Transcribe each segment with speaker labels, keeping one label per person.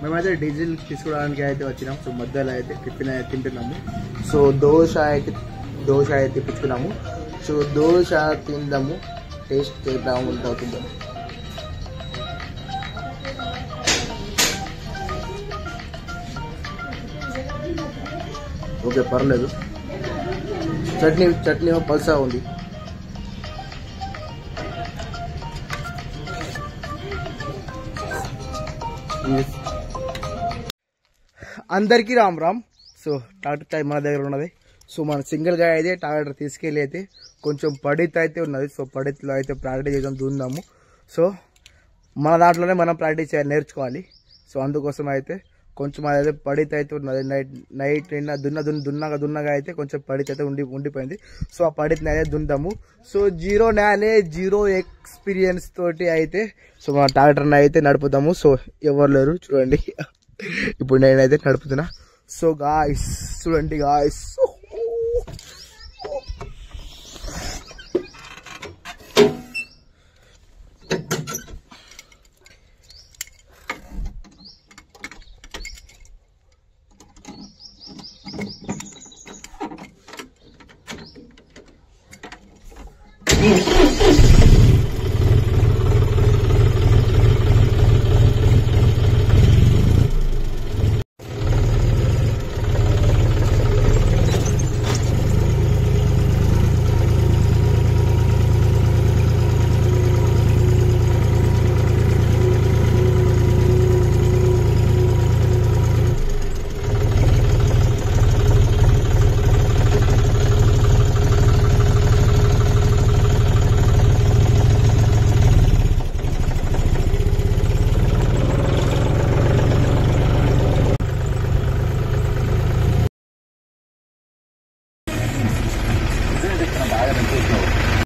Speaker 1: మేమైతే డీజిల్ తీసుకోవడానికి అయితే వచ్చినాం. సో మధ్యలో అయితే టిఫిన్ అయితే తింటున్నాము. సో దోశ అయితే తెప్పించుకున్నాము. సో దోశ తిందాము, టేస్ట్ చేద్దాము అవుతుందా. ఓకే పర్లేదు. చట్నీ పల్సా ఉంది. అందరికీ రామ్ రామ్. సో ట్రాక్టర్ చాయ్ మన దగ్గర ఉన్నది. సో మన సింగిల్గా అయితే ట్రాక్టర్ తీసుకెళ్ళి అయితే కొంచెం పడిత్ అయితే ఉన్నది. సో పడిత్లో అయితే ప్రాక్టీస్ చేద్దాం, దున్నాము. సో మన దాంట్లోనే మనం ప్రాక్టీస్ చేయాలి, నేర్చుకోవాలి. సో అందుకోసం అయితే కొంచెం అదైతే పడిత్ అయితే ఉన్నది. నైట్ నిన్న దున్నగా అయితే కొంచెం పడిత్ అయితే ఉండిపోయింది. సో ఆ పడిత్ని అయితే దున్దాము. సో జీరో ఎక్స్పీరియన్స్ తోటి అయితే సో మన ట్రాక్టర్ని అయితే నడుపుదాము. సో ఎవరు లేరు చూడండి, ఇప్పుడు నేనైతే నడుపుతున్నా. సో గాయ్స్ చూడండి గాయ్స్,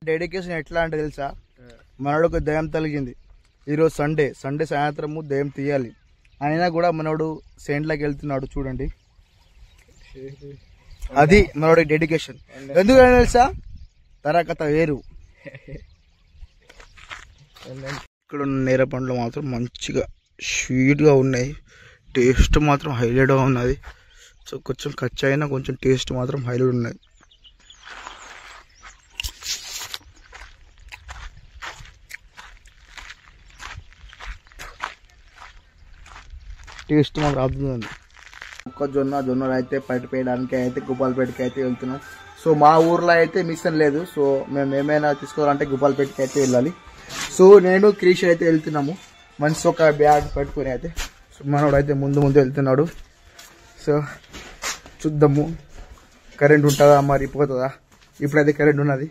Speaker 1: డెడికేషన్ ఎట్లా అంటే తెలుసా, మనోడికి దయ్యం తగిలింది. ఈరోజు సండే సాయంత్రము దయ్యం తీయాలి. అయినా కూడా మనోడు సెంట్లోకి వెళ్తున్నాడు చూడండి. అది మనోడి డెడికేషన్. ఎందుకని తెలుసా, తరకత వేరు. ఇక్కడ ఉన్న నేర పండ్లు మాత్రం మంచిగా స్వీట్గా ఉన్నాయి. టేస్ట్ మాత్రం హైలైట్గా ఉన్నది. సో కొంచెం కచ్చా అయినా కొంచెం టేస్ట్ మాత్రం హైలైట్ ఉన్నది. టేస్ట్ మాకు రాబోతుంది. జొన్నలు అయితే పట్టిపోయడానికి అయితే గుప్పాలపేటకి అయితే వెళ్తున్నాం. సో మా ఊర్లో అయితే మిషన్ లేదు. సో మేము ఏమైనా తీసుకోవాలంటే గుప్పాలపేటకి అయితే వెళ్ళాలి. సో నేను క్రీష్ అయితే వెళ్తున్నాము. మంచి ఒక బ్యాగ్ పట్టుకుని అయితే సో మనోడు అయితే ముందు వెళ్తున్నాడు. సో చూద్దాము కరెంట్ ఉంటుందా మరి పోతుందా. ఇప్పుడైతే కరెంట్ ఉన్నది,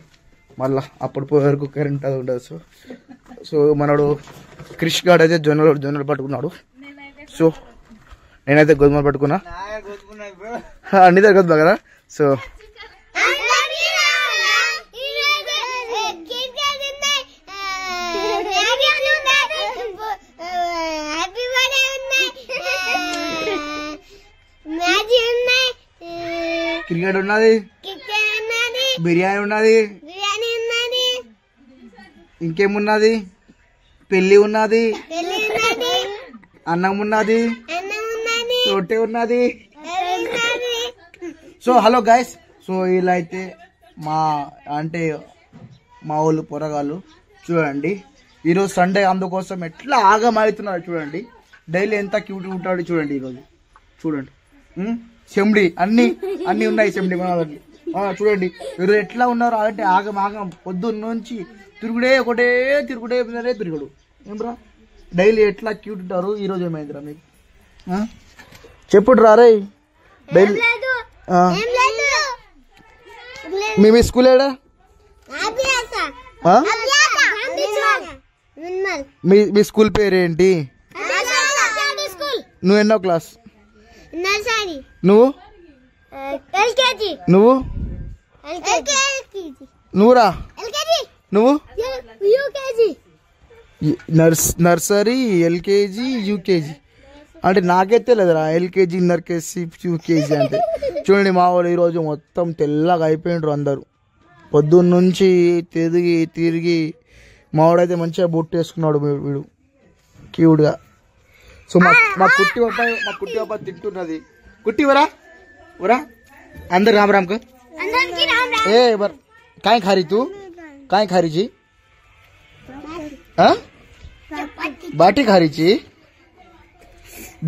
Speaker 1: మళ్ళీ అప్పుడు పోయే వరకు కరెంట్ అది ఉండదు. సో మనోడు క్రిష్ గాడు అయితే జొన్నలు పట్టుకున్నాడు. సో నేనైతే గోధుమలు పట్టుకున్నా, అన్ని దగ్గర గోధుమ కదా. సో క్రికెట్ ఉన్నది, బిర్యానీ ఉన్నది, ఇంకేమున్నది, పెళ్లి ఉన్నది, అన్నం ఉన్నది, రొట్టె ఉన్నది. సో హలో గైస్, సో ఇలా అయితే మా ఊళ్ళు పొరగాళ్ళు చూడండి. ఈరోజు సండే, అందుకోసం ఎట్లా ఆగమవుతున్నారు చూడండి. డైలీ ఎంత క్యూట్ ఉంటాడు చూడండి. ఈరోజు చూడండి చెమ్డి అన్ని ఉన్నాయి చెమ్డి మనకి. చూడండి ఈరోజు ఎట్లా ఉన్నారు అంటే ఆగం పొద్దున్న నుంచి ఒకటే తిరుగుడు. ఏమ్రా డైలీ ఎట్లా క్యూట్ ఉంటారు. ఈరోజు ఏమైందిరా మీకు చెప్పుడు రారే. డైలీ మీ స్కూల్ ఏడా, మీ స్కూల్ పేరేంటి? నువ్వు ఎన్నో క్లాస్? నువ్వురా నువ్వు నర్సరీ, ఎల్కేజీ, యూకేజీ అంటే నాకే తెలియదురా. ఎల్కేజీ, నర్కేజీ, యూకేజీ అంటే చూడండి. మా వాళ్ళు ఈరోజు మొత్తం తెల్లగా అయిపోయిండ్రు అందరూ. పొద్దున్న నుంచి తిరిగి మావాడైతే మంచిగా బొట్టు వేసుకున్నాడు వీడు క్యూట్గా. సో మా కుట్టి పాప తింటున్నది. కుట్టి వरा वरा अंदर राम राम का ए बर काय खा रही तू काय खा रही जी हाँ बाटी खा रही जी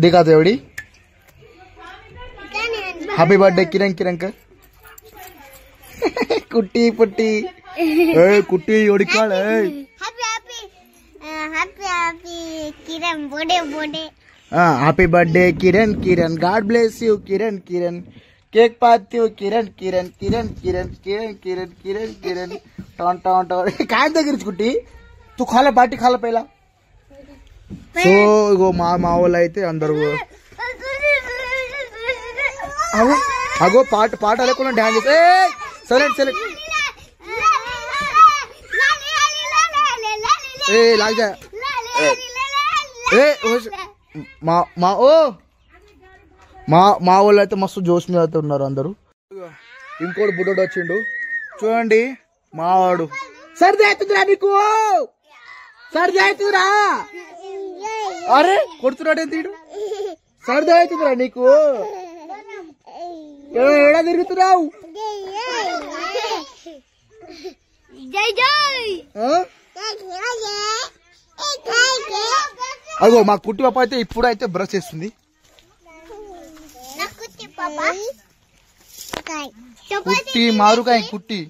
Speaker 1: देखा तो एवढी हैप्पी बर्थडे किरण का कुट्टी पुट्टी ए कुट्टी एवढी काळ
Speaker 2: happy Kiran birthday
Speaker 1: happy birthday Kiran God bless you Kiran cake पाती हूँ किरण टॉन टॉन टॉन काय దగ్గర కుట్టి तू खाला बाटी खाला पहिला సో ఇగో మా వాళ్ళు అయితే అందరూ అగో పాట లేకుండా డాన్స్ చేస్తే సైలెంట్ ఏ లాగ్ जा ఏ మా వాళ్ళు అయితే మస్తు జోష్ మీద అయితే ఉన్నారు అందరూ. ఇంకోటి బుడ్డోడు వచ్చిండు చూడండి మావాడు. సర్ది అవుతుందిరా నీకు సర్ది అవుతుందిరా అరే కొడుతున్నాడు తీడు సర్ది అవుతుందిరా నీకు ఏడా తిరుగుతున్నావు అగో మా కుట్టి పాప అయితే ఇప్పుడు అయితే బ్రష్ చేస్తుంది. కుట్టి మారుకాయ కుట్టి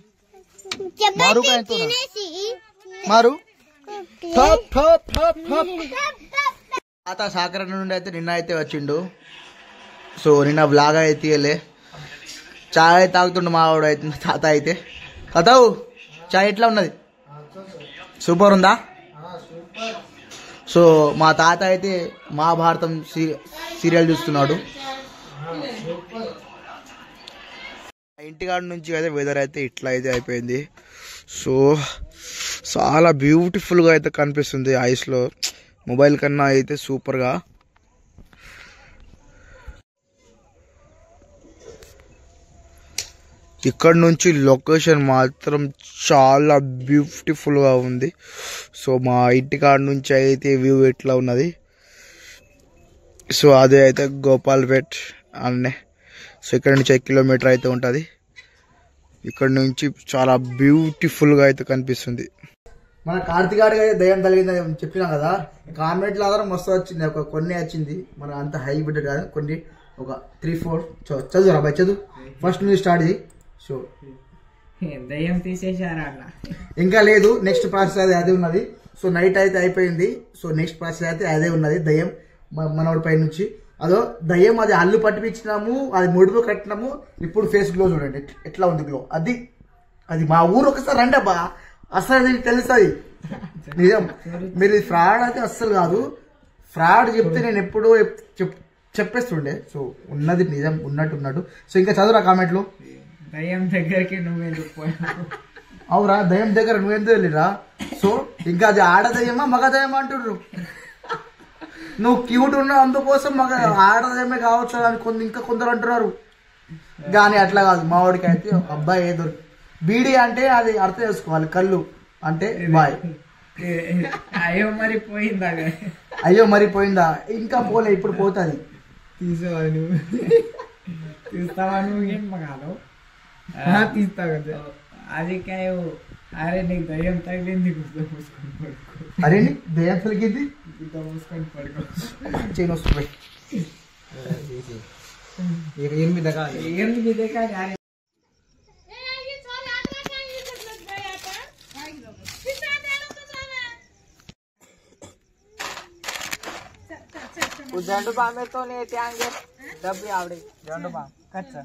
Speaker 1: మారుకాయతో మారు తాత సాకరణ నుండి అయితే నిన్న అయితే వచ్చిండు. సో నిన్న బ్లాగ్ అయితే తీయలే. చాయ్ తాగుతుండు మావాడు అయితే తాత అయితే. కథవు చాయ్ ఎట్లా ఉన్నది సూపర్ ఉందా. సో మా తాత అయితే మహాభారతం సీరియల్ చూస్తున్నాడు. ఇంటికాడ నుంచి అయితే వెదర్ అయితే ఇట్లా అయితే అయిపోయింది. సో చాలా బ్యూటిఫుల్గా అయితే కనిపిస్తుంది ఐస్లో మొబైల్ కన్నా అయితే సూపర్గా. ఇక్కడ నుంచి లొకేషన్ మాత్రం చాలా బ్యూటిఫుల్గా ఉంది. సో మా ఇంటికాడ నుంచి అయితే వ్యూ ఎట్లా ఉన్నది. సో అదే అయితే గోపాల్పేట్ అన్నే. సో ఇక్కడ నుంచి 1 కిలోమీటర్ అయితే ఉంటుంది. ఇక్కడ నుంచి చాలా బ్యూటిఫుల్గా అయితే కనిపిస్తుంది. మన కార్తికాడికి అయితే దయ్యం తగిలిందని చెప్పినా కదా, కామెంట్ లాగా మస్తు వచ్చింది. కొన్ని వచ్చింది మన అంత హై బడ్జెట్ కాదు, కొన్ని ఒక 3-4 చదువురా బాయ్ చదువు. ఫస్ట్ నుంచి స్టార్ట్ చేయి. సో
Speaker 3: దయ్యం తీసేశారా
Speaker 1: ఇంకా లేదు, నెక్స్ట్ ప్రాసెస్ అదే ఉన్నది. సో నైట్ అయితే అయిపోయింది. సో నెక్స్ట్ ప్రాసెస్ అయితే అదే ఉన్నది దయ్యం మనోడి పై నుంచి. అదో దయ్యం అది అల్లు పట్టిపించినాము, అది ముడుపు కట్టినాము. ఇప్పుడు ఫేస్ గ్లో చూడండి ఎట్లా ఉంది గ్లో. అది మా ఊరు ఒకసారి రండి అబ్బా, అసలు తెలుస్తుంది నిజం. మీరు ఫ్రాడ్ అయితే అస్సలు కాదు, ఫ్రాడ్ చెప్తే నేను ఎప్పుడో చెప్పేస్తుండే. సో ఉన్నది నిజం ఉన్నట్టు. సో ఇంకా చదువురా కామెంట్లు.
Speaker 3: దయ్యం దగ్గరికి నువ్వెందుకు పోయావు?
Speaker 1: అవురా దయ్యం దగ్గర నువ్వెందుకు వెళ్ళిరా? సో ఇంకా అది ఆడ దయ్యమా మగ దయ్యమా అంటుర్రు. నువ్వు క్యూట్ ఉన్నావు అందుకోసం మగ ఆడదయ్యమే కావచ్చు అని ఇంకా కొందరు అంటున్నారు. కానీ అట్లా కాదు, మా వాడికి అయితే అబ్బాయి ఏదో బీడీ అంటే అది అర్థం చేసుకోవాలి, కళ్ళు అంటే బాయ్.
Speaker 3: అయ్యో మరి పోయిందా?
Speaker 1: అయ్యో మరి పోయిందా? ఇంకా పోలే, ఇప్పుడు పోతుంది.
Speaker 3: తీసావా నువ్వు? తీస్తావా నువ్వు? ఏం కాదు తీస్తావు కదా. అది కాయో. అరే నీకు దయ్యం తగిలింది, గుద్ద మూసుకొని పడుకో.
Speaker 1: అరే దయ్యం తగిలింది
Speaker 3: గుద్ద మూసుకొని పడుకో.
Speaker 1: చేయను వస్తుంది
Speaker 3: ఏం మీద కాదు. అరే झंडू बाम तो नहीं त्यागे डब्बी आवड़े झंडू बाम कच्चा